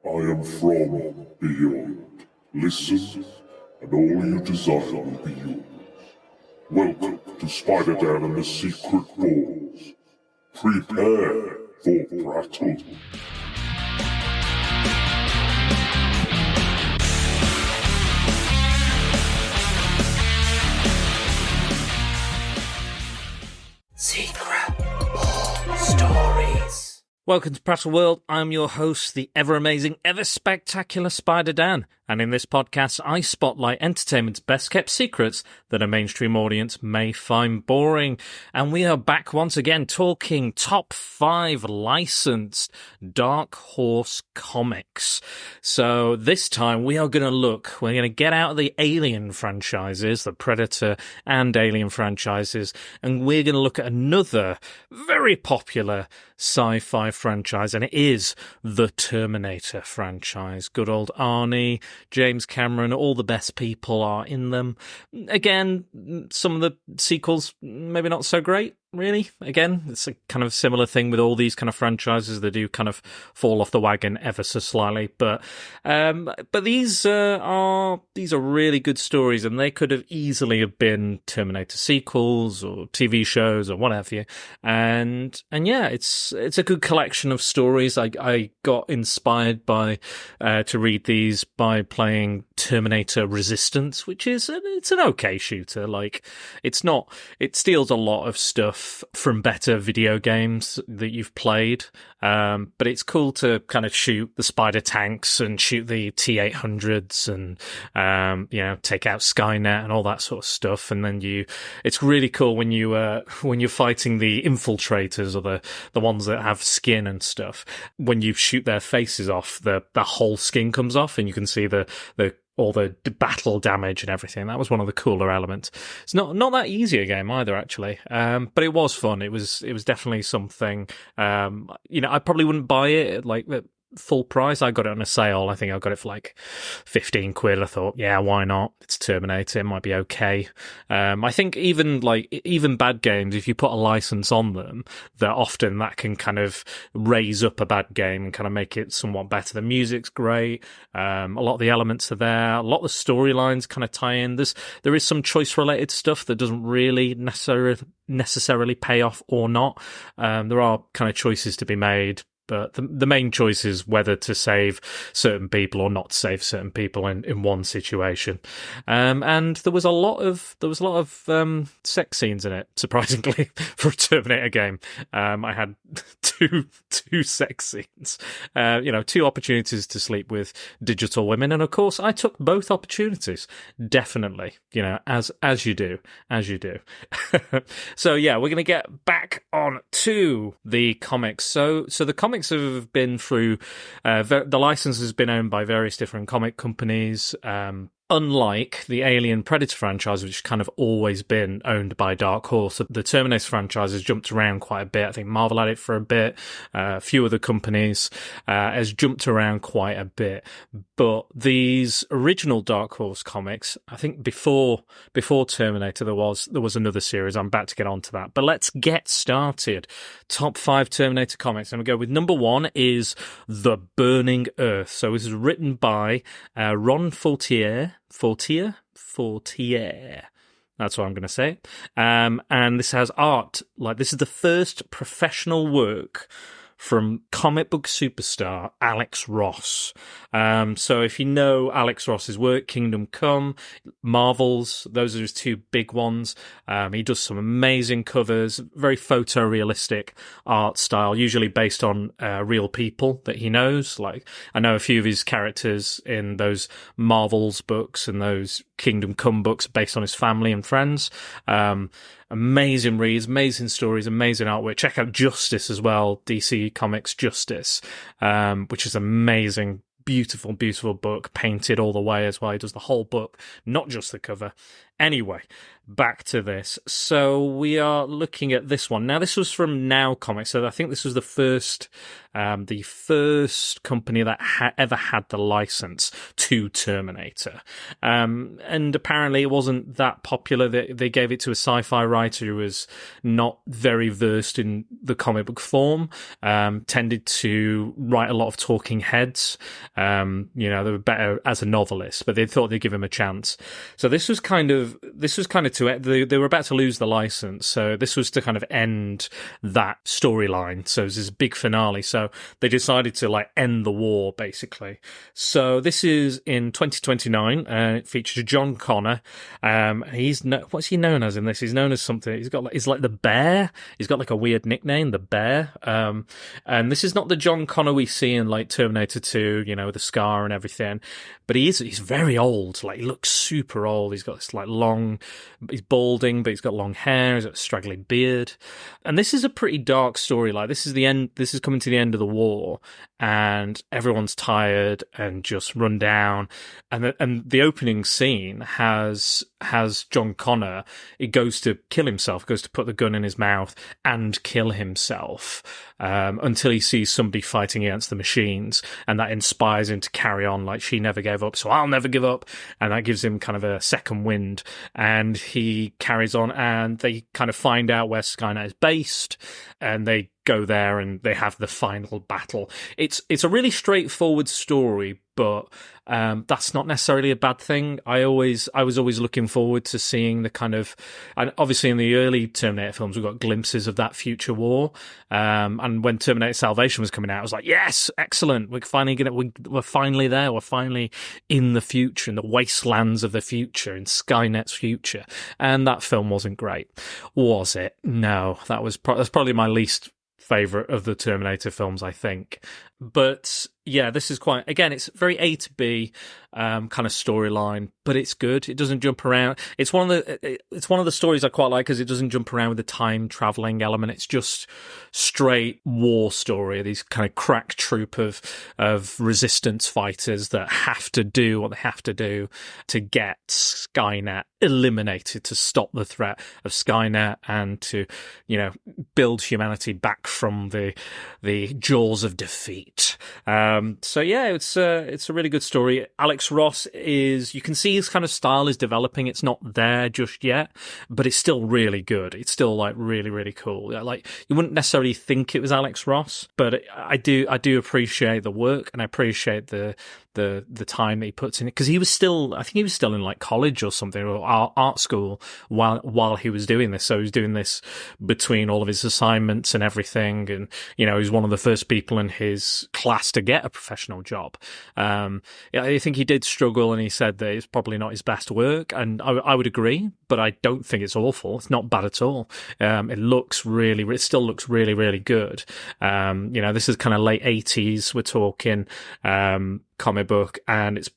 I am from beyond. Listen, and all you desire will be yours. Welcome to Spider-Dan and the Secret Balls. Prepare for Prattle. Secret Ball Stories. Welcome to Prattle World. I'm your host, the ever-amazing, ever-spectacular Spider-Dan. And in this podcast, I spotlight entertainment's best-kept secrets that a mainstream audience may find boring. And we are back once again talking top 5 licensed Dark Horse comics. So this time we're going to get out of the Alien franchises, the Predator and Alien franchises, and we're going to look at another very popular sci-fi franchise, and it is the Terminator franchise. Good old Arnie, James Cameron, all the best people are in them. Again, some of the sequels, maybe not so great, really. Again, it's a kind of similar thing with all these kind of franchises. They do kind of fall off the wagon ever so slightly, but these are really good stories, and they could have easily have been Terminator sequels or TV shows or what have you. And yeah, it's a good collection of stories. I got inspired by to read these by playing Terminator Resistance, which is it's an okay shooter. Like, it steals a lot of stuff from better video games that you've played, but it's cool to kind of shoot the spider tanks and shoot the T-800s and take out Skynet and all that sort of stuff. And then it's really cool when you're fighting the infiltrators, or the ones that have skin and stuff. When you shoot their faces off, the whole skin comes off, and you can see all the battle damage and everything. That was one of the cooler elements. It's not that easy a game either, actually, but it was fun. It was definitely something. I probably wouldn't buy it like full price. I got it on a sale. I think I got it for like 15 quid. I thought, yeah, why not? It's Terminator. It might be okay. I think even bad games, if you put a license on them, that can kind of raise up a bad game and kind of make it somewhat better. The music's great. A lot of the elements are there. A lot of the storylines kind of tie in. There is some choice related stuff that doesn't really necessarily pay off or not. There are kind of choices to be made, but the main choice is whether to save certain people or not to save certain people in one situation. And there was a lot of sex scenes in it, surprisingly, for a Terminator game. I had two sex scenes, 2 opportunities to sleep with digital women, and of course I took both opportunities, definitely, as you do. So yeah, we're going to get back on to the comics. So the comics have been through, the license has been owned by various different comic companies, unlike the Alien Predator franchise, which has kind of always been owned by Dark Horse. The Terminator franchise has jumped around quite a bit. I think Marvel had it for a bit. A few other companies has jumped around quite a bit. But these original Dark Horse comics, I think before Terminator, there was another series. I'm about to get onto that. But let's get started. Top 5 Terminator comics. And we go with number 1 is The Burning Earth. So this is written by Ron Fortier. That's what I'm going to say. And this has art. Like, this is the first professional work from comic book superstar Alex Ross. So if you know Alex Ross's work, Kingdom Come, Marvels, those are his 2 big ones. He does some amazing covers, very photorealistic art style, usually based on real people that he knows. Like, I know a few of his characters in those Marvels books and those Kingdom Come books based on his family and friends. Amazing reads, amazing stories, amazing artwork. Check out Justice as well, DC Comics Justice, which is amazing, beautiful, beautiful book, painted all the way as well. He does the whole book, not just the cover. Anyway, back to this. So we are looking at this one. Now, this was from Now Comics, so I think this was the first company that ever had the license to Terminator. And apparently it wasn't that popular. They gave it to a sci-fi writer who was not very versed in the comic book form, tended to write a lot of talking heads. They were better as a novelist, but they thought they'd give him a chance. So this was kind of they were about to lose the license, so this was to kind of end that storyline. So it was this big finale. So they decided to end the war, basically. So this is in 2029, and it features John Connor. What's he known as in this? He's known as something. He's like the Bear. He's got like a weird nickname, the Bear. And this is not the John Connor we see in like Terminator 2, with the scar and everything. But he's very old. Like, he looks super old. He's got this he's balding, but he's got long hair. He's got a straggling beard. And this is a pretty dark story. Like, this is the end. This is coming to the end of the war, and everyone's tired and just run down. And the opening scene has John Connor. He goes to kill himself, goes to put the gun in his mouth and kill himself, until he sees somebody fighting against the machines, and that inspires him to carry on. Like, she never gave up, so I'll never give up. And that gives him kind of a second wind, and he carries on, and they kind of find out where Skynet is based, and they go there and they have the final battle. It's a really straightforward story, but that's not necessarily a bad thing. I was always looking forward to seeing the kind of, and obviously in the early Terminator films, we got glimpses of that future war. And when Terminator Salvation was coming out, I was like, yes, excellent. We're finally there. We're finally in the future, in the wastelands of the future, in Skynet's future. And that film wasn't great, was it? No, that's probably my least favorite of the Terminator films, I think. But yeah, this is quite, again, it's very A to B kind of storyline, but it's good. It doesn't jump around. It's one of the stories I quite like, because it doesn't jump around with the time traveling element. It's just straight war story. These kind of crack troop of resistance fighters that have to do what they have to do to get Skynet eliminated, to stop the threat of Skynet, and to, build humanity back from the jaws of defeat. So yeah, it's a really good story. Alex Ross you can see his kind of style is developing. It's not there just yet, but it's still really good. It's still like really, really cool. Like, you wouldn't necessarily think it was Alex Ross, but I do appreciate the work, and I appreciate the time that he puts in it, because I think he was still in like college or something, or art school while he was doing this. So he was doing this between all of his assignments and everything, and he was one of the first people in his class to get a professional job. I think he did struggle, and he said that it's probably not his best work, and I would agree, but I don't think it's awful. It's not bad at all. It still looks really, really good. This is kind of late 80s. We're talking comic book, and it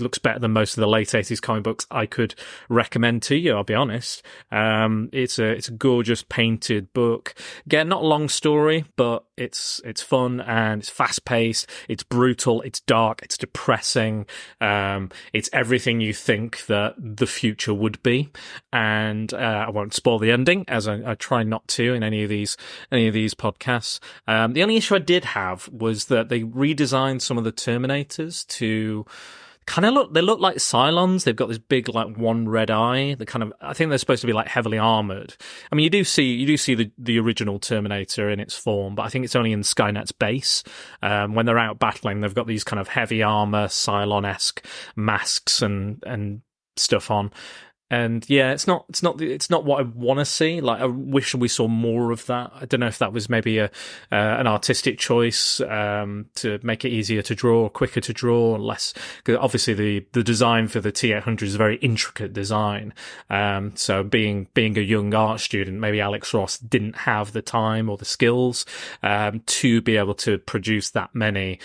looks better than most of the late 80s comic books I could recommend to you, I'll be honest. It's a gorgeous painted book. Again, not a long story, but it's fun, and it's fast paced, it's brutal, it's dark, it's depressing, it's everything you think that the future would be. And I won't spoil the ending, as I try not to in any of these podcasts. The only issue I did have was that they redesigned some of the Terminators to kind of look like Cylons. They've got this big, like, one red eye. I think they're supposed to be like heavily armored. I mean, you do see the original Terminator in its form, but I think it's only in Skynet's base. When they're out battling, they've got these kind of heavy armor, Cylon-esque masks and stuff on. And yeah, it's not what I want to see. Like, I wish we saw more of that. I don't know if that was maybe an artistic choice to make it easier to draw, quicker to draw, less. Because obviously the design for the T800 is a very intricate design. So being a young art student, maybe Alex Ross didn't have the time or the skills to be able to produce that many.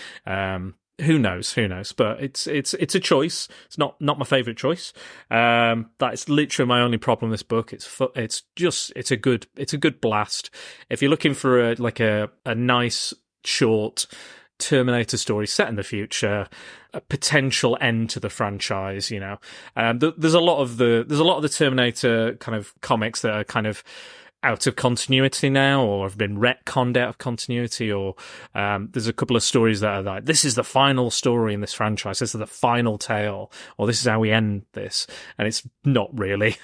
Who knows? But it's a choice. It's not my favorite choice. That's literally my only problem with this book. It's a good blast. If you're looking for a nice, short, Terminator story set in the future, a potential end to the franchise. There's a lot of the Terminator kind of comics that are kind of out of continuity now, or have been retconned out of continuity, or there's a couple of stories that are like, this is the final story in this franchise, this is the final tale, or this is how we end this, and it's not really.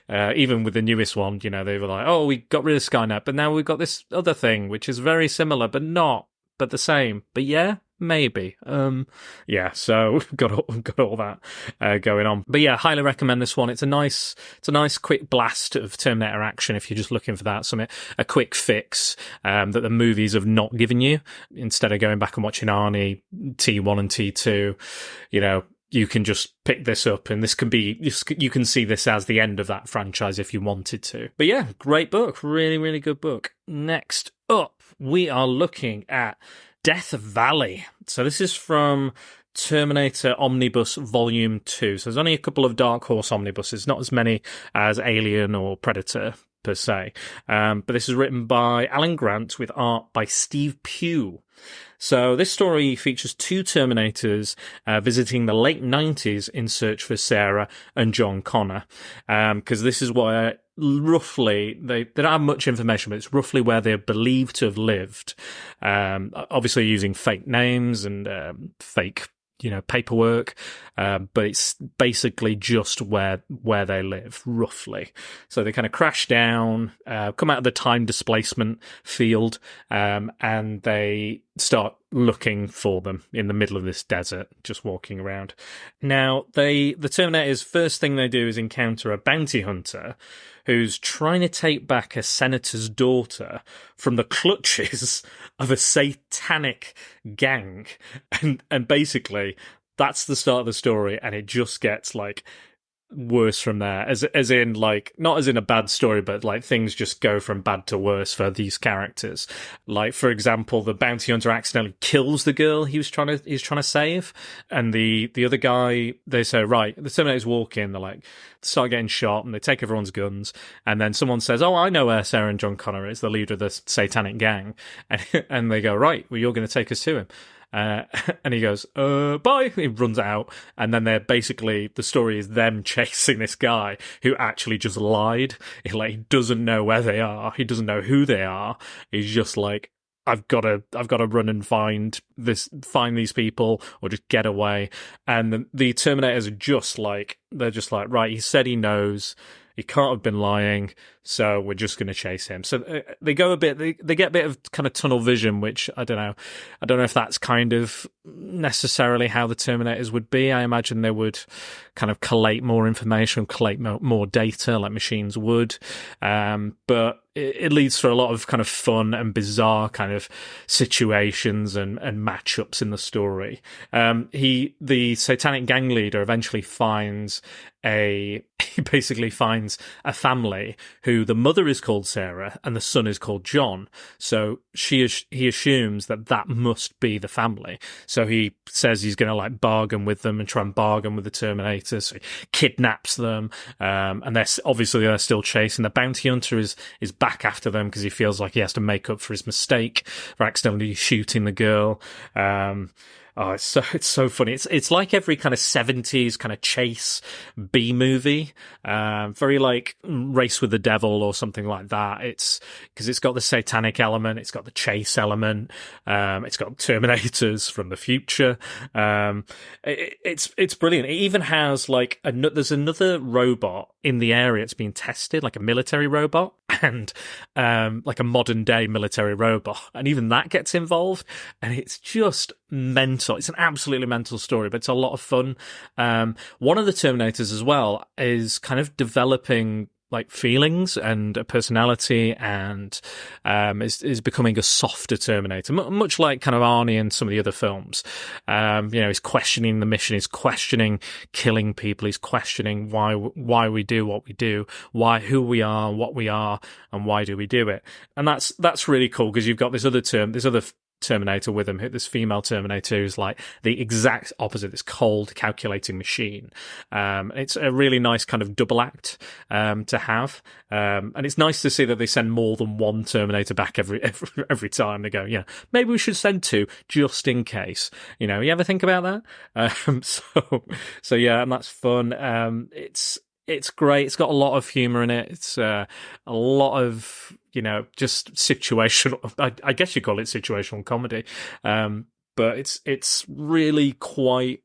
Even with the newest one, they were like, oh, we got rid of Skynet, but now we've got this other thing which is very similar but not, but the same, but yeah, maybe. So got all that going on. But yeah, highly recommend this one. It's a nice quick blast of Terminator action if you're just looking for that, a quick fix that the movies have not given you. Instead of going back and watching Arnie T1 and T2, you can just pick this up, and this can be, you can see this as the end of that franchise if you wanted to. But yeah, great book. Really, really good book. Next up, we are looking at Death Valley. So this is from Terminator Omnibus Volume 2. So there's only a couple of Dark Horse omnibuses, not as many as Alien or Predator per se. But this is written by Alan Grant with art by Steve Pugh. So this story features two Terminators visiting the late 90s in search for Sarah and John Connor. Because this is what roughly, they don't have much information, but it's roughly where they're believed to have lived. Obviously using fake names and fake paperwork, but it's basically just where they live, roughly. So they kind of crash down, come out of the time displacement field, and they start looking for them in the middle of this desert, just walking around. Now, the Terminators, first thing they do is encounter a bounty hunter who's trying to take back a senator's daughter from the clutches of a satanic gang. And basically, that's the start of the story, and it just gets, worse from there, as in, not as in a bad story, but things just go from bad to worse for these characters. For example, the bounty hunter accidentally kills the girl he's trying to save, and the other guy, they say, right, the Terminators walk in, they're start getting shot, and they take everyone's guns, and then someone says, oh, I know where Sarah and John Connor is, the leader of the satanic gang, and they go, right, well, you're going to take us to him. And he goes, bye. He runs out. And then the story is them chasing this guy who actually just lied. He doesn't know where they are. He doesn't know who they are. He's just I've got to run and find these people or just get away. And the Terminators are they're just right, he said he knows. He can't have been lying, so we're just going to chase him. So they go they get a bit of kind of tunnel vision, which I don't know. I don't know if that's kind of necessarily how the Terminators would be. I imagine they would kind of collate more information, collate more data like machines would. But it leads to a lot of kind of fun and bizarre kind of situations and matchups in the story. The satanic gang leader eventually he basically finds a family who the mother is called Sarah and the son is called John. So he assumes that must be the family. So he says he's going to bargain with them and try and bargain with the Terminators. So he kidnaps them, and they're still chasing. The bounty hunter is back after them because he feels like he has to make up for his mistake for accidentally shooting the girl. Oh, it's so funny. It's like every kind of 70s kind of chase B movie, very Race with the Devil or something like that. It's because it's got the satanic element, it's got the chase element, it's got Terminators from the future. It's brilliant. It even has there's another robot in the area it's being tested, like a military robot, and a modern day military robot, and even that gets involved, and it's just mental. It's an absolutely mental story, but it's a lot of fun. One of the Terminators as well is kind of developing feelings and a personality, and is becoming a softer Terminator, much like kind of Arnie and some of the other films. He's questioning the mission, he's questioning killing people, he's questioning why we do what we do, who we are, what we are, and why do we do it. And that's really cool because you've got this other Terminator with him, this female Terminator who's like the exact opposite, this cold, calculating machine. It's a really nice kind of double act to have. And it's nice to see that they send more than one Terminator back every time. They go, yeah, maybe we should send two just in case. You know, you ever think about that? So yeah, and that's fun. It's great. It's got a lot of humor in it. It's a lot of, you know, just situational. I guess you call it situational comedy. But it's really quite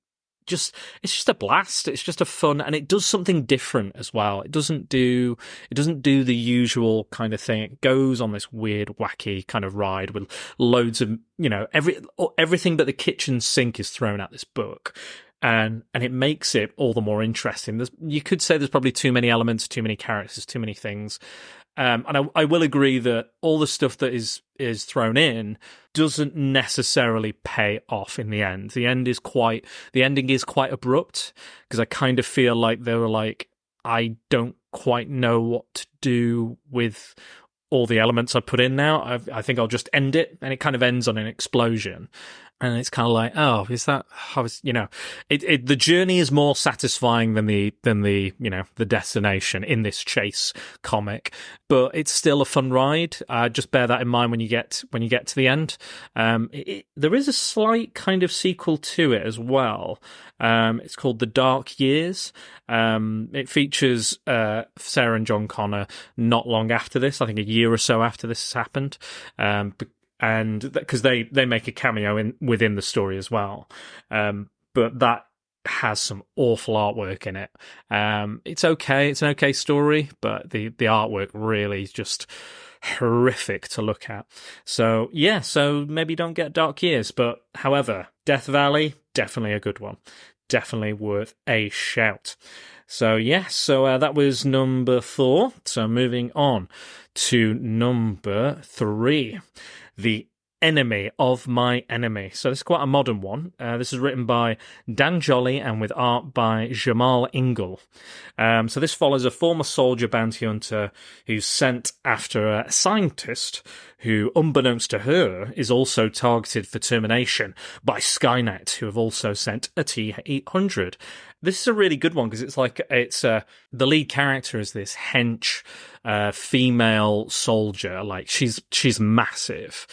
it's just a blast. It's just a fun, and it does something different as well. It doesn't do the usual kind of thing. It goes on this weird, wacky kind of ride with loads of, you know, everything but the kitchen sink is thrown at this book. And it makes it all the more interesting. You could say there's probably too many elements, too many characters, too many things. And I will agree that all the stuff that is thrown in doesn't necessarily pay off in the end. The ending is quite abrupt, because I kind of feel like they were like, I don't quite know what to do with all the elements I put in now. I think I'll just end it, and it kind of ends on an explosion. And it's kind of like, oh, is that? You know, the journey is more satisfying than the you know, the destination in this chase comic, but it's still a fun ride. Just bear that in mind when you get to the end. There is a slight kind of sequel to it as well. It's called The Dark Years. It features Sarah and John Connor not long after this. I think a year or so after this has happened. And because they make a cameo within the story as well, but that has some awful artwork in it. It's okay, it's an okay story, but the artwork really is just horrific to look at. So yeah, so maybe don't get Dark Years, but however, Death Valley, definitely a good one, definitely worth a shout. So yeah, that was number 4. So moving on to number 3. The Enemy of My Enemy. So this is quite a modern one. This is written by Dan Jolly and with art by Jamal Ingle. So this follows a former soldier bounty hunter who's sent after a scientist who, unbeknownst to her, is also targeted for termination by Skynet, who have also sent a T-800. This is a really good one because the lead character is this hench female soldier. Like she's massive.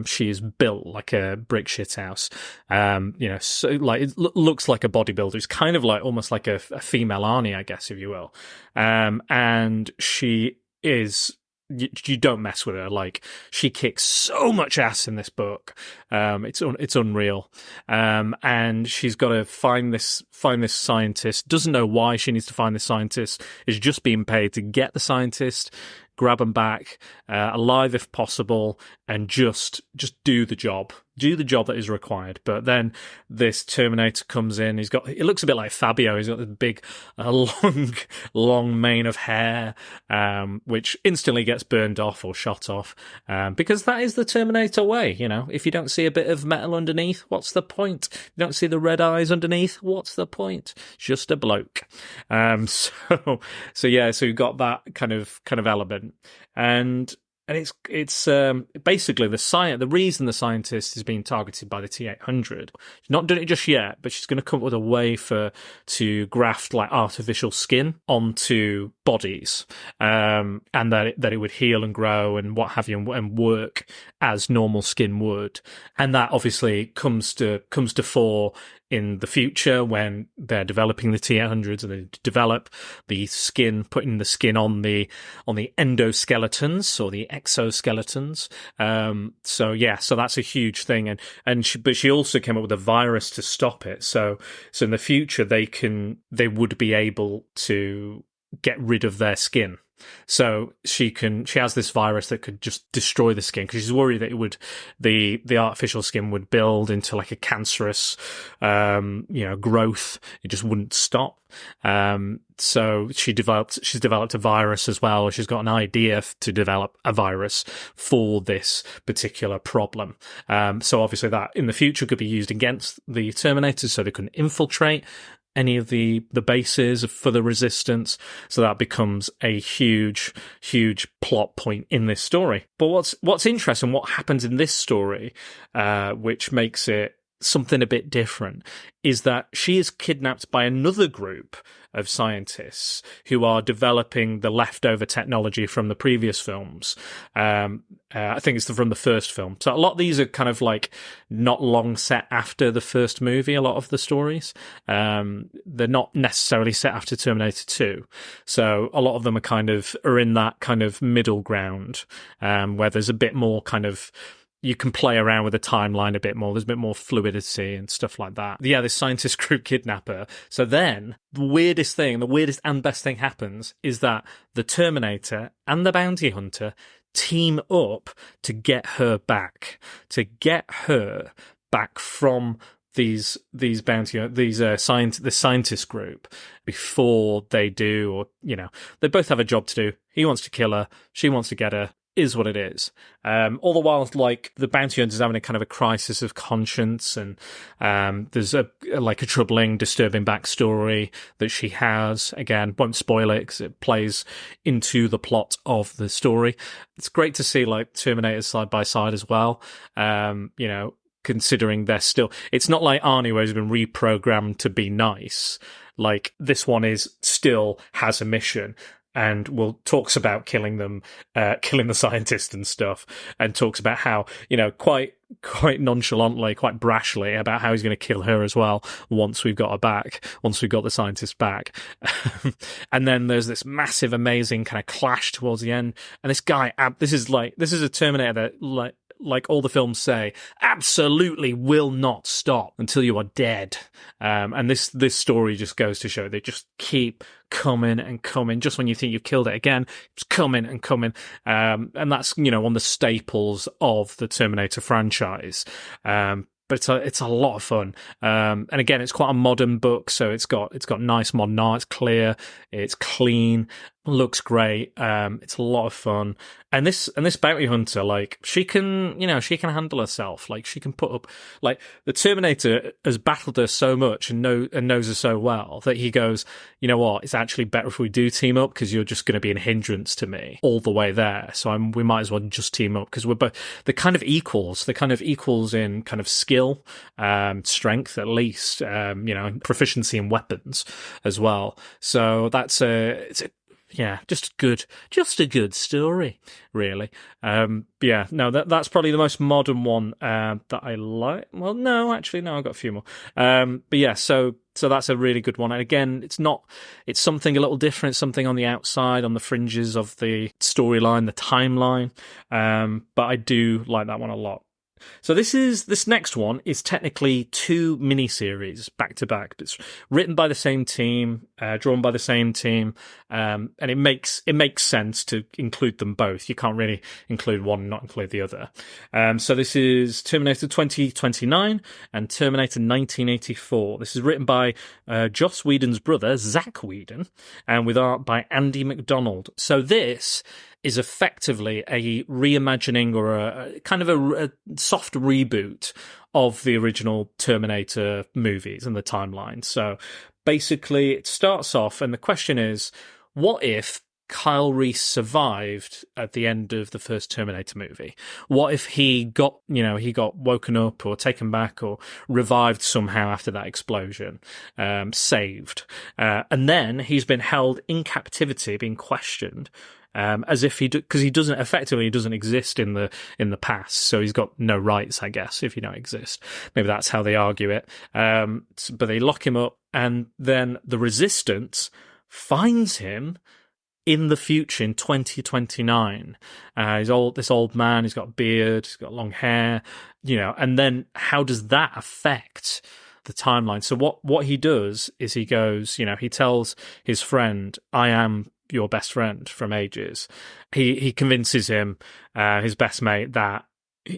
She is built like a brick shit house. You know, so like it looks like a bodybuilder. It's kind of like almost like a female Arnie, I guess, if you will. And she is. You don't mess with her. Like, she kicks so much ass in this book. It's unreal. And she's got to find this scientist. Doesn't know why she needs to find this scientist. Is just being paid to get the scientist, grab him back, alive if possible, and just do the job. Do the job that is required. But then this Terminator comes in. It looks a bit like Fabio. He's got this big, long mane of hair, which instantly gets burned off or shot off, because that is the Terminator way. You know, if you don't see a bit of metal underneath, what's the point? If you don't see the red eyes underneath, what's the point? Just a bloke. So you've got that kind of element, and it's basically the reason the scientist is being targeted by the T-800. She's not done it just yet, but she's going to come up with a way to graft like artificial skin onto bodies, and that it would heal and grow and what have you, and work as normal skin would. And that obviously comes to fore in the future when they're developing the T-800s, and they develop the skin, putting the skin on the endoskeletons or the exoskeletons. So that's a huge thing. But she also came up with a virus to stop it. So in the future they would be able to get rid of their skin. So she has this virus that could just destroy the skin, because she's worried that the artificial skin would build into like a cancerous, growth. It just wouldn't stop. So she's developed a virus as well. She's got an idea to develop a virus for this particular problem. So obviously that in the future could be used against the Terminators, so they couldn't infiltrate. any of the bases for the resistance. So that becomes a huge plot point in this story. But what's interesting, what happens in this story, which makes it something a bit different, is that she is kidnapped by another group of scientists who are developing the leftover technology from the previous films. I think it's from the first film. So a lot of these are kind of like not long set after the first movie, a lot of the stories. They're not necessarily set after Terminator 2. So a lot of them are in that kind of middle ground, where there's a bit more kind of, you can play around with the timeline a bit more. There's a bit more fluidity and stuff like that. Yeah, this scientist group kidnap her. So then the weirdest and best thing happens is that the Terminator and the bounty hunter team up to get her back. From the scientist group before they do, or, you know, they both have a job to do. He wants to kill her. She wants to get her. Is what it is. All the while, like, the bounty hunter's having a kind of a crisis of conscience, and there's a troubling, disturbing backstory that she has. Again, won't spoil it because it plays into the plot of the story. It's great to see, like, Terminators side by side as well. You know, considering they're still, it's not like Arnie where he's been reprogrammed to be nice. Like, this one still has a mission, and talks about killing the scientist and stuff, and talks about how, you know, quite nonchalantly, quite brashly, about how he's going to kill her as well once we've got the scientist back. And then there's this massive, amazing kind of clash towards the end, and this guy, this is a Terminator that, like all the films say, absolutely will not stop until you are dead. And this story just goes to show they just keep coming and coming. Just when you think you've killed it again, it's coming and coming. And that's, you know, one of the staples of the Terminator franchise. But it's a lot of fun. And again, it's quite a modern book, so it's got nice modern art. It's clear, it's clean, looks great. It's a lot of fun. And this bounty hunter, like, she can handle herself. Like, she can put up, like, the Terminator has battled her so much and knows her so well that he goes, you know what, it's actually better if we do team up, because you're just going to be a hindrance to me all the way there. So we might as well just team up, because we're both, they're kind of equals in kind of skill, strength at least, you know, and proficiency in weapons as well. So that's just a good story, really. That's probably the most modern one that I like. Well, no, I've got a few more. So that's a really good one. And again, it's something a little different, something on the outside, on the fringes of the storyline, the timeline. But I do like that one a lot. So this next one is technically two miniseries back to back. It's written by the same team, drawn by the same team, and it makes sense to include them both. You can't really include one and not include the other. So this is Terminator 2029 and Terminator 1984. This is written by Joss Whedon's brother, Zack Whedon, and with art by Andy McDonald. So this is effectively a reimagining, or a kind of a soft reboot of the original Terminator movies and the timeline. So basically it starts off, and the question is, what if Kyle Reese survived at the end of the first Terminator movie? What if he got woken up or taken back or revived somehow after that explosion, saved, and then he's been held in captivity, being questioned, as if because he doesn't exist in the past, so he's got no rights, I guess, if you don't exist. Maybe that's how they argue it. But they lock him up, and then the Resistance finds him in the future in 2029. This old man, he's got a beard, he's got long hair, you know, and then how does that affect the timeline? So what he does is he goes, you know, he tells his friend, I am your best friend from ages. He convinces him, his best mate, that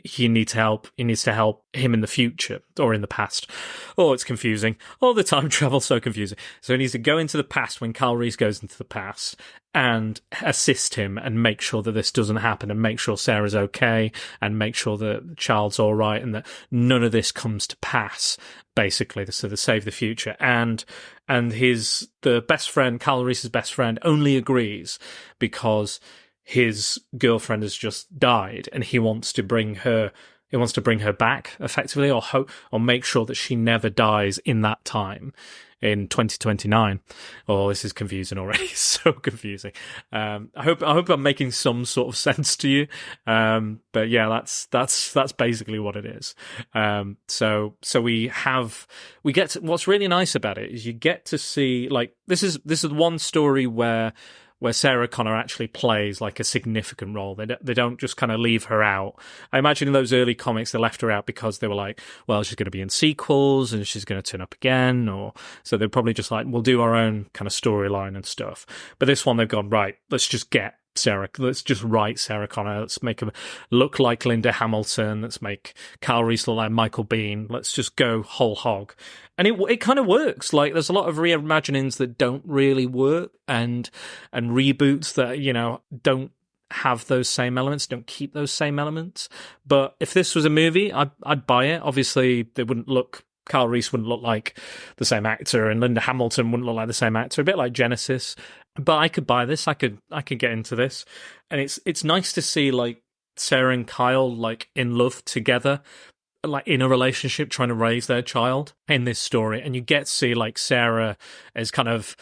he needs help. He needs to help him in the future or in the past. Oh, it's confusing. Oh, the time travel's so confusing. So he needs to go into the past when Kyle Reese goes into the past and assist him and make sure that this doesn't happen and make sure Sarah's okay and make sure that the child's all right and that none of this comes to pass, basically, so to save the future. And the best friend, Kyle Reese's best friend, only agrees because his girlfriend has just died and he wants to bring her back effectively, or make sure that she never dies in that time in 2029. Oh, this is confusing already. So confusing. I hope I'm making some sort of sense to you. But yeah, that's basically what it is. So we get to, what's really nice about it is you get to see, like, this is one story where Sarah Connor actually plays like a significant role. They don't just kind of leave her out. I imagine in those early comics they left her out because they were like, well, she's going to be in sequels and she's going to turn up again, or so they're probably just like, we'll do our own kind of storyline and stuff. But this one they've gone, right, let's just write Sarah Connor. Let's make her look like Linda Hamilton. Let's make Kyle Reese look like Michael Biehn. Let's just go whole hog. And it kind of works. Like, there's a lot of reimaginings that don't really work and reboots that, you know, don't have those same elements, don't keep those same elements. But if this was a movie, I'd buy it. Obviously, Kyle Reese wouldn't look like the same actor and Linda Hamilton wouldn't look like the same actor, a bit like Genesis. But I could buy this. I could get into this. And it's nice to see, like, Sarah and Kyle, like, in love together, like in a relationship trying to raise their child in this story. And you get to see, like, Sarah is kind of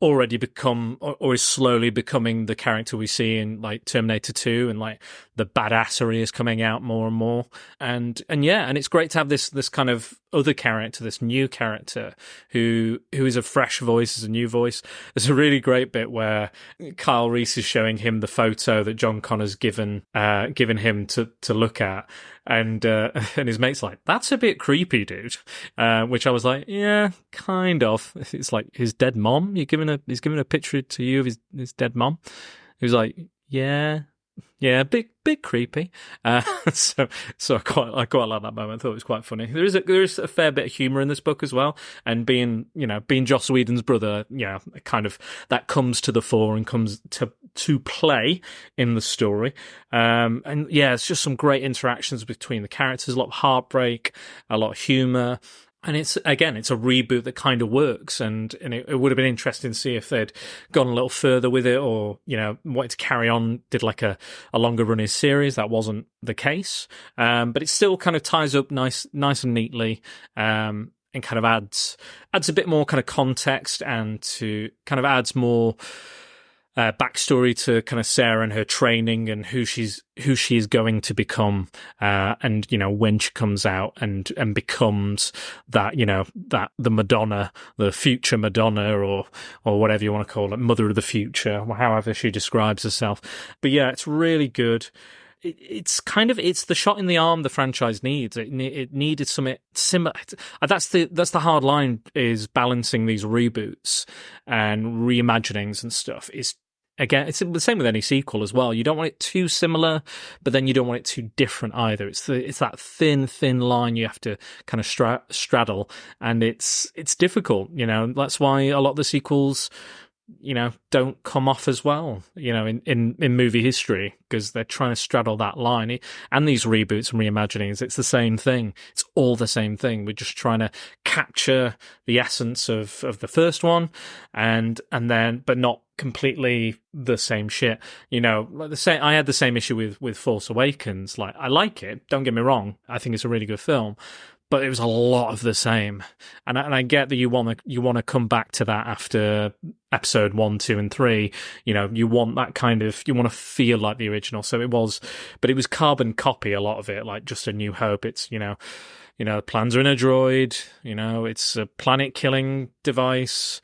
already become, or is slowly becoming, the character we see in, like, Terminator 2, and, like, the badassery is coming out more and more. And it's great to have this kind of other character, this new character who is a fresh voice, is a new voice. There's a really great bit where Kyle Reese is showing him the photo that John Connor's given him to look at, and his mate's like, "That's a bit creepy, dude." Which I was like, "Yeah, kind of." It's like his dead mom. He's giving a picture to you of his dead mom. He was like, "Yeah." Yeah, bit creepy. So I quite like that moment. I thought it was quite funny. There is a fair bit of humor in this book as well, and being Joss Whedon's brother, kind of that comes to the fore and comes to play in the story. And yeah, it's just some great interactions between the characters, a lot of heartbreak, a lot of humor. And it's a reboot that kind of works, and it would have been interesting to see if they'd gone a little further with it, or, wanted to carry on, did like a longer running series. That wasn't the case. But it still kind of ties up nice and neatly, and kind of adds a bit more kind of context, and to kind of adds more backstory to kind of Sarah and her training and who she is going to become, and when she comes out and becomes that that the Madonna, the future Madonna, or whatever you want to call it, mother of the future, or however she describes herself. But yeah, it's really good. It's the shot in the arm the franchise needs. It needed something similar. That's the hard line, is balancing these reboots and reimaginings and stuff. It's the same with any sequel as well. You don't want it too similar, but then you don't want it too different either. It's that thin line you have to kind of straddle, and it's difficult. That's why a lot of the sequels, don't come off as well, in movie history, because they're trying to straddle that line. And these reboots and reimaginings, it's the same thing. It's all the same thing. We're just trying to capture the essence of the first one, and then, but not completely the same shit. Like I had the same issue with Force Awakens. Like, I like it, don't get me wrong. I think it's a really good film, but it was a lot of the same. And I get that you want to come back to that after episode 1, 2, and 3. You want that kind of, you want to feel like the original. So it was carbon copy, a lot of it, like just A New Hope. It's, plans are in a droid, it's a planet killing device.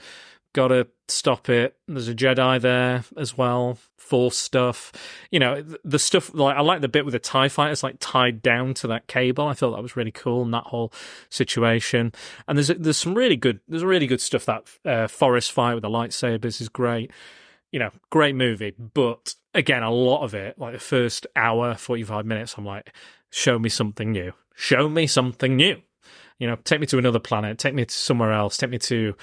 Gotta stop it. There's a Jedi there as well. Force stuff. The stuff, like, I like the bit with the TIE fighters, like, tied down to that cable. I thought that was really cool in that whole situation. And there's some really good stuff. That forest fight with the lightsabers is great. great movie, but again, a lot of it, like the first hour, 45 minutes, I'm like, show me something new. Show me something new. Take me to another planet, take me to somewhere else, take me to,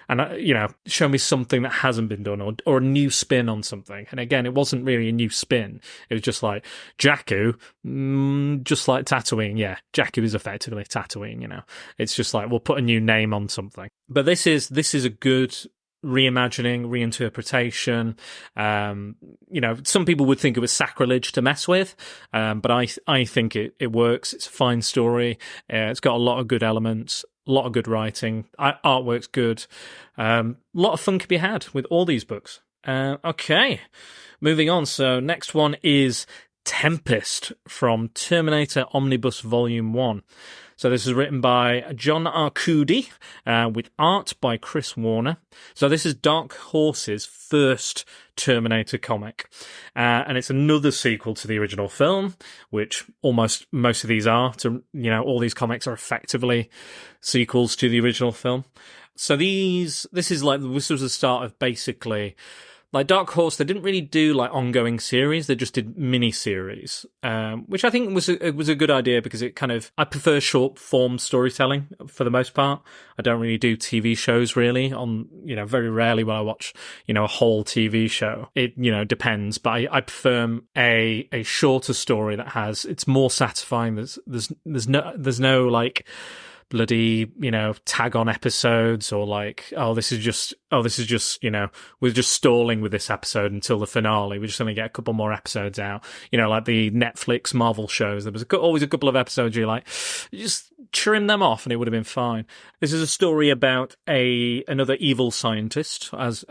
and show me something that hasn't been done, or a new spin on something. And again, it wasn't really a new spin. It was just like, Jakku, just like Tatooine. Yeah, Jakku is effectively Tatooine, It's just like, we'll put a new name on something. But this is a good reimagining, reinterpretation. Some people would think it was sacrilege to mess with, but I think it works. It's a fine story. It's got a lot of good elements, a lot of good writing. Artwork's good. A lot of fun can be had with all these books. Okay, moving on. So next one is Tempest from Terminator Omnibus Volume 1. So this is written by John Arcudi, with art by Chris Warner. So this is Dark Horse's first Terminator comic. And it's another sequel to the original film, which most of these are. All these comics are effectively sequels to the original film. So this was the start of basically, like Dark Horse, they didn't really do like ongoing series. They just did mini-series, which I think was a good idea, because I prefer short form storytelling for the most part. I don't really do TV shows really very rarely will I watch, a whole TV show. It, depends, but I prefer a shorter story it's more satisfying. There's no like bloody, tag on episodes, or like, this is just, we're just stalling with this episode until the finale. We're just going to get a couple more episodes out. Like the Netflix Marvel shows. There was always a couple of episodes you're like, just trim them off and it would have been fine. This is a story about another evil scientist, as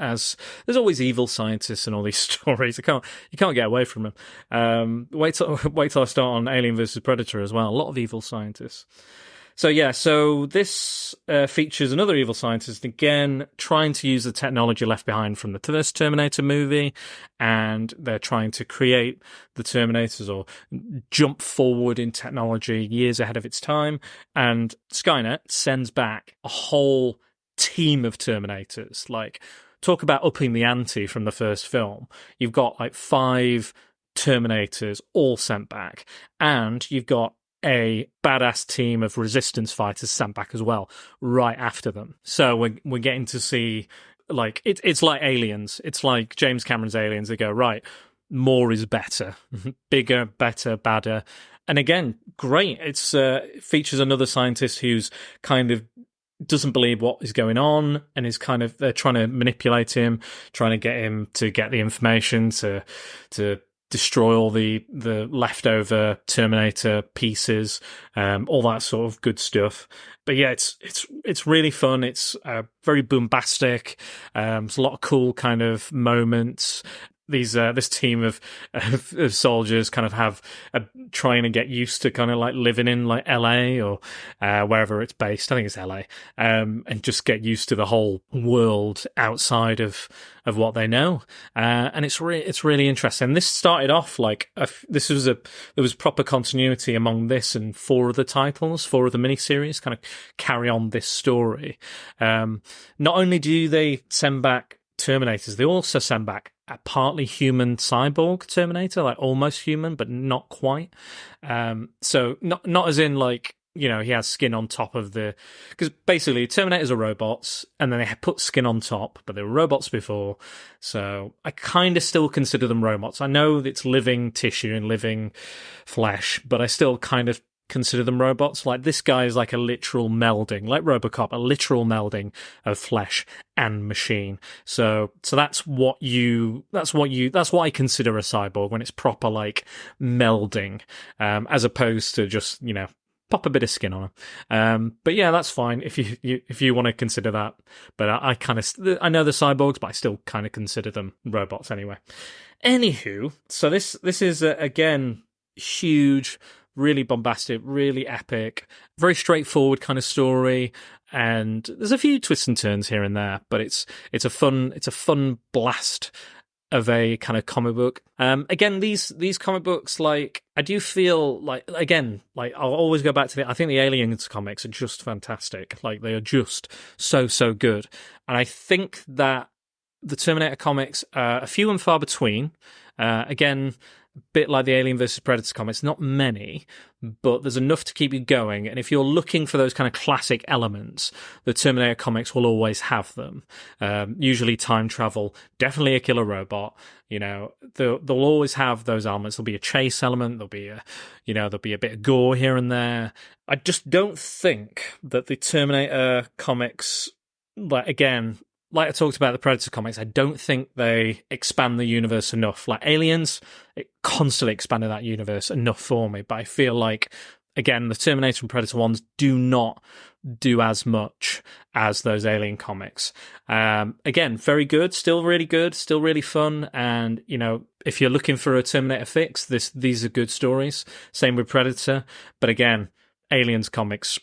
there's always evil scientists in all these stories. You can't get away from them. Wait till I start on Alien vs Predator as well. A lot of evil scientists. So this features another evil scientist, again, trying to use the technology left behind from the first Terminator movie, and they're trying to create the Terminators, or jump forward in technology years ahead of its time, and Skynet sends back a whole team of Terminators. Like, talk about upping the ante from the first film. You've got like 5 Terminators all sent back, and you've got a badass team of resistance fighters sent back as well right after them. So we're getting to see, like, it's like Aliens. It's like James Cameron's Aliens. They go, right, more is better. Bigger, better, badder. And again, great. It's features another scientist who's kind of doesn't believe what is going on, and is they're trying to manipulate him, trying to get him to get the information to destroy all the leftover Terminator pieces, all that sort of good stuff. But yeah, it's really fun. It's very bombastic. There's a lot of cool kind of moments. This team of soldiers kind of have trying to get used to kind of like living in like LA or wherever it's based. I think it's LA, and just get used to the whole world outside of what they know. And it's really interesting. This started off like there was proper continuity among this and 4 of the miniseries kind of carry on this story. Not only do they send back Terminators, they also send back a partly human cyborg Terminator, like almost human, but not quite. So not as in like, he has skin on top of because basically Terminators are robots, and then they put skin on top, but they were robots before. So I kind of still consider them robots. I know it's living tissue and living flesh, but I still kind of consider them robots. Like, this guy is like a literal melding, like RoboCop, a literal melding of flesh and machine. So that's what I consider a cyborg, when it's proper like melding, as opposed to just, pop a bit of skin on them. But yeah, that's fine if you want to consider that. But I know the cyborgs, but I still kind of consider them robots anyway. Anywho, so this is again huge, really bombastic, really epic, very straightforward kind of story, and there's a few twists and turns here and there, but it's a fun blast of a kind of comic book. Again, these comic books, like, I do feel like, again, like, I'll always go back to I think the Aliens comics are just fantastic. Like, they are just so good, and I think that the Terminator comics are few and far between. Again, a bit like the Alien vs. Predator comics, not many, but there's enough to keep you going. And if you're looking for those kind of classic elements, the Terminator comics will always have them. Usually time travel, definitely a killer robot. They'll always have those elements. There'll be a chase element. There'll be a bit of gore here and there. I just don't think that the Terminator comics, like I talked about the Predator comics, I don't think they expand the universe enough. Like Aliens, it constantly expanded that universe enough for me. But I feel like, again, the Terminator and Predator ones do not do as much as those Alien comics. Again, very good, still really fun. And, if you're looking for a Terminator fix, these are good stories. Same with Predator. But again, Aliens comics,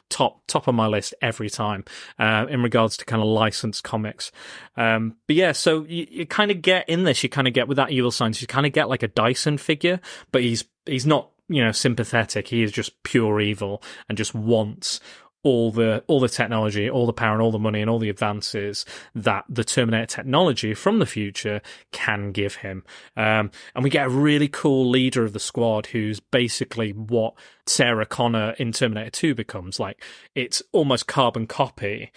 top of my list every time in regards to kind of licensed comics. But yeah, so you kind of get in this, you kind of get with that evil science, you kind of get like a Dyson figure, but he's not, sympathetic. He is just pure evil and just wants all the technology, all the power and all the money and all the advances that the Terminator technology from the future can give him. And we get a really cool leader of the squad who's basically what Sarah Connor in Terminator 2 becomes. Like, it's almost carbon copy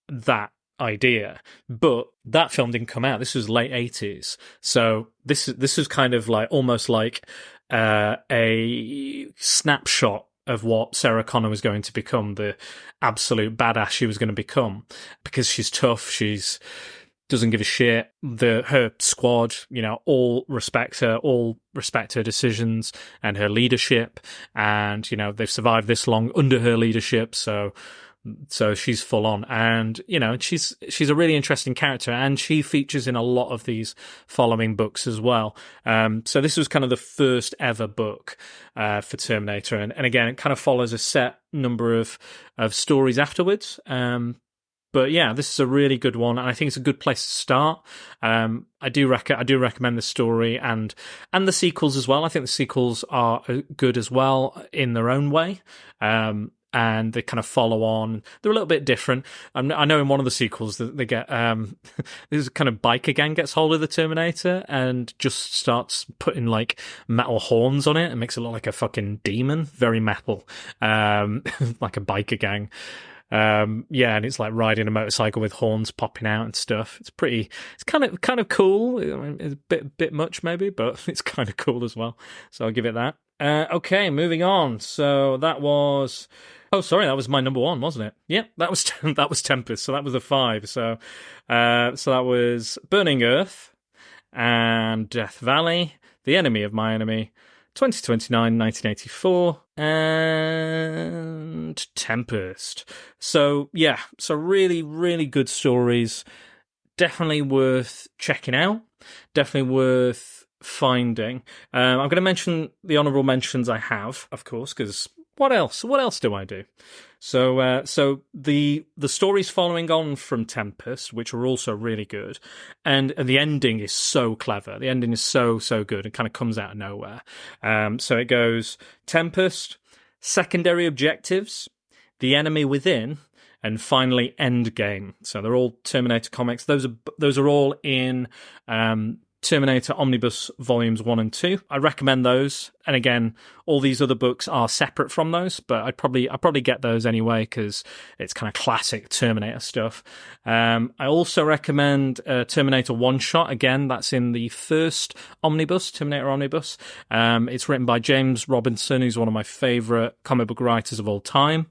that idea, but that film didn't come out. This was late 80s. So this is kind of like almost like a snapshot of what Sarah Connor was going to become, the absolute badass she was going to become, because she's tough, she's doesn't give a shit. Her squad, all respect her decisions and her leadership, and they've survived this long under her leadership, so she's full on, and she's a really interesting character, and she features in a lot of these following books as well. So this was kind of the first ever book for Terminator, and again, it kind of follows a set number of stories afterwards. But yeah, this is a really good one, and I think it's a good place to start. I do recommend the story and the sequels as well. I think the sequels are good as well in their own way. And they kind of follow on. They're a little bit different. I know in one of the sequels that they get this kind of biker gang gets hold of the Terminator and just starts putting like metal horns on it and makes it look like a fucking demon. Very metal, like a biker gang. Yeah, and it's like riding a motorcycle with horns popping out and stuff. It's kind of cool. I mean, it's a bit much maybe, but it's kind of cool as well. So I'll give it that. Okay, moving on. So that was my number one, wasn't it? Yeah, that was Tempest. So that was a 5. So that was Burning Earth and Death Valley, The Enemy of My Enemy, 2029, 1984, and Tempest. So yeah, so really, really good stories. Definitely worth checking out. Definitely worth finding. I'm going to mention the honourable mentions I have, of course, because what else do I do? So the stories following on from Tempest, which are also really good, and the ending is so clever. The ending is so good. It kind of comes out of nowhere. So it goes Tempest, secondary objectives, The Enemy Within, and finally Endgame. So they're all Terminator comics. Those are all in Terminator Omnibus Volumes 1 and 2. I recommend those. And again, all these other books are separate from those, but I'd probably get those anyway because it's kind of classic Terminator stuff. I also recommend Terminator One Shot. Again, that's in the first omnibus, Terminator Omnibus. It's written by James Robinson, who's one of my favourite comic book writers of all time.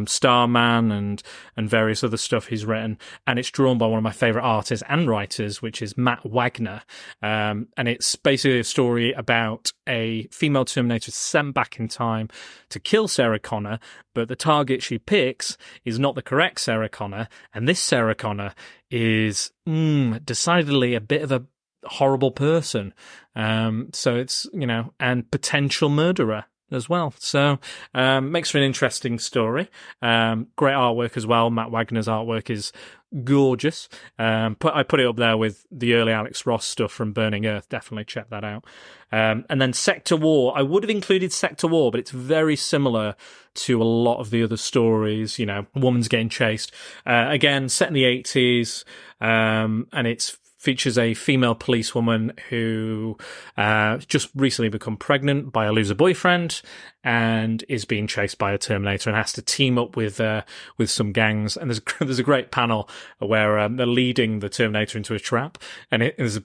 Starman and various other stuff he's written. And it's drawn by one of my favourite artists and writers, which is Matt Wagner. And it's basically a story about a female Terminator sent back in time to kill Sarah Connor, but the target she picks is not the correct Sarah Connor, and this Sarah Connor is decidedly a bit of a horrible person. So it's, and potential murderer as well. So makes for an interesting story. Great artwork as well. Matt Wagner's artwork is gorgeous. I put it up there with the early Alex Ross stuff from Burning Earth. Definitely check that out. And then Sector War. I would have included Sector War, but it's very similar to a lot of the other stories. You know, a woman's getting chased. Again, set in the 80s, and it's features a female policewoman who just recently become pregnant by a loser boyfriend and is being chased by a Terminator and has to team up with some gangs. And there's a great panel where they're leading the Terminator into a trap, and there's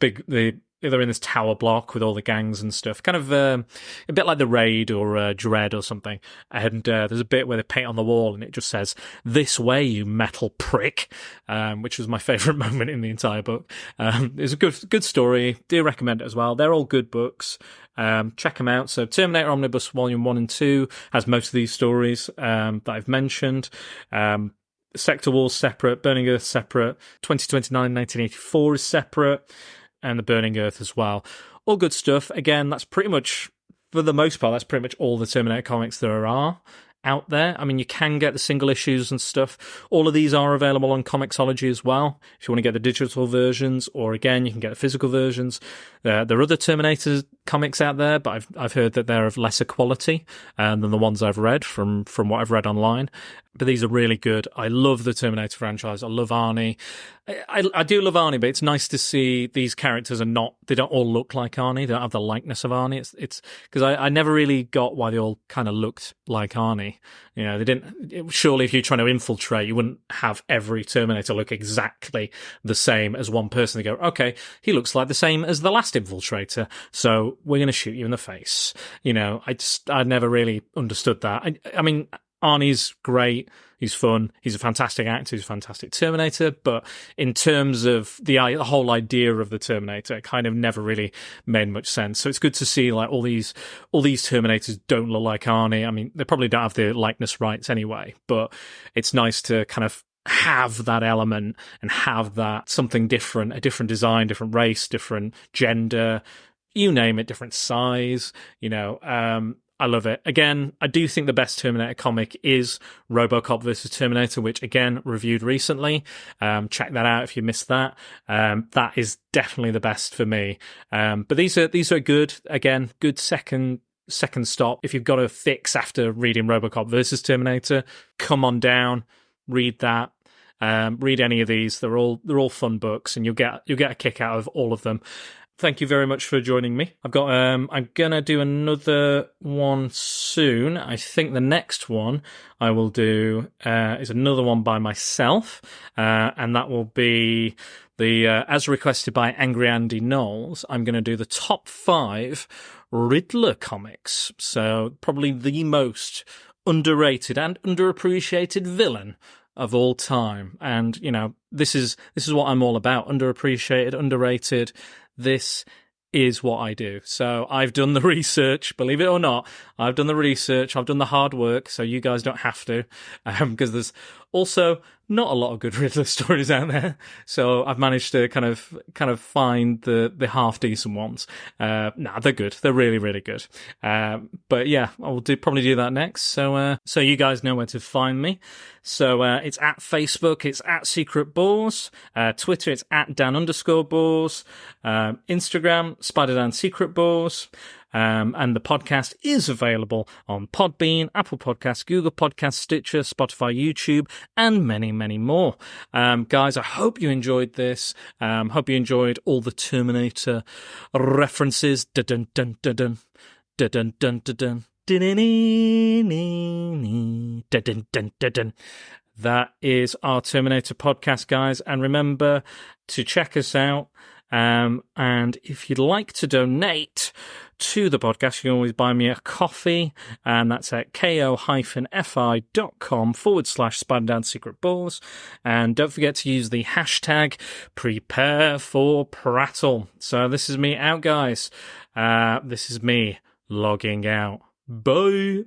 they're in this tower block with all the gangs and stuff, kind of a bit like The Raid or Dread or something. And there's a bit where they paint on the wall and it just says, "This way, you metal prick," which was my favourite moment in the entire book. It's a good story. Do recommend it as well. They're all good books. Check them out. So Terminator Omnibus Volume 1 and 2 has most of these stories that I've mentioned. Sector War's separate, Burning Earth separate, 2029 1984 is separate, and the Burning Earth as well. All good stuff. Again, that's pretty much, for the most part, that's pretty much all the Terminator comics there are out there. I mean, you can get the single issues and stuff. All of these are available on Comixology as well, if you want to get the digital versions, or again, you can get the physical versions. There are other Terminator comics out there, but I've heard that they're of lesser quality than the ones I've read from what I've read online. But these are really good. I love the Terminator franchise. I love Arnie. I do love Arnie, but it's nice to see these characters they don't all look like Arnie. They don't have the likeness of Arnie. It's because I never really got why they all kind of looked like Arnie. You know, they didn't. Surely, if you're trying to infiltrate, you wouldn't have every Terminator look exactly the same as one person. They go, okay, he looks like the same as the last infiltrator, so we're going to shoot you in the face. You know, I never really understood that. I mean, Arnie's great. He's fun. He's a fantastic actor. He's a fantastic Terminator. But in terms of the whole idea of the Terminator, it kind of never really made much sense. So it's good to see like all these Terminators don't look like Arnie. I mean, they probably don't have the likeness rights anyway, but it's nice to kind of have that element and have that something different, a different design, different race, different gender, you name it, different size, you know. I love it. Again, I do think the best Terminator comic is RoboCop versus Terminator, which, again, reviewed recently. Check that out if you missed that. That is definitely the best for me. But these are good. Again, good second stop. If you've got a fix after reading RoboCop versus Terminator, come on down, read that. Read any of these. They're all fun books, and you'll get a kick out of all of them. Thank you very much for joining me. I'm gonna do another one soon. I think the next one I will do is another one by myself, and that will be as requested by Angry Andy Knowles. I'm gonna do the top 5 Riddler comics. So probably the most underrated and underappreciated villain of all time. And you know, this is what I'm all about: underappreciated, underrated. This is what I do. So I've done the research, believe it or not. I've done the research. I've done the hard work, so you guys don't have to, because there's also not a lot of good Riddler stories out there. So I've managed to kind of find the half decent ones. They're good. They're really, really good. But yeah, I will probably do that next. So you guys know where to find me. So it's at Facebook, it's at Secret Boars. Twitter, it's at Dan_Boars. Instagram, SpiderDan Secret Boars. And the podcast is available on Podbean, Apple Podcasts, Google Podcasts, Stitcher, Spotify, YouTube, and many, many more. Guys, I hope you enjoyed this. Hope you enjoyed all the Terminator references. Dun dun dun dun dun dun dun dun dun. That is our Terminator podcast, guys. And remember to check us out. And if you'd like to donate to the podcast, you can always buy me a coffee, and that's at ko-fi.com/SpiderDan Secret Balls. And don't forget to use the hashtag #PrepareForPrattle. So this is me out, guys. This is me logging out. Bye.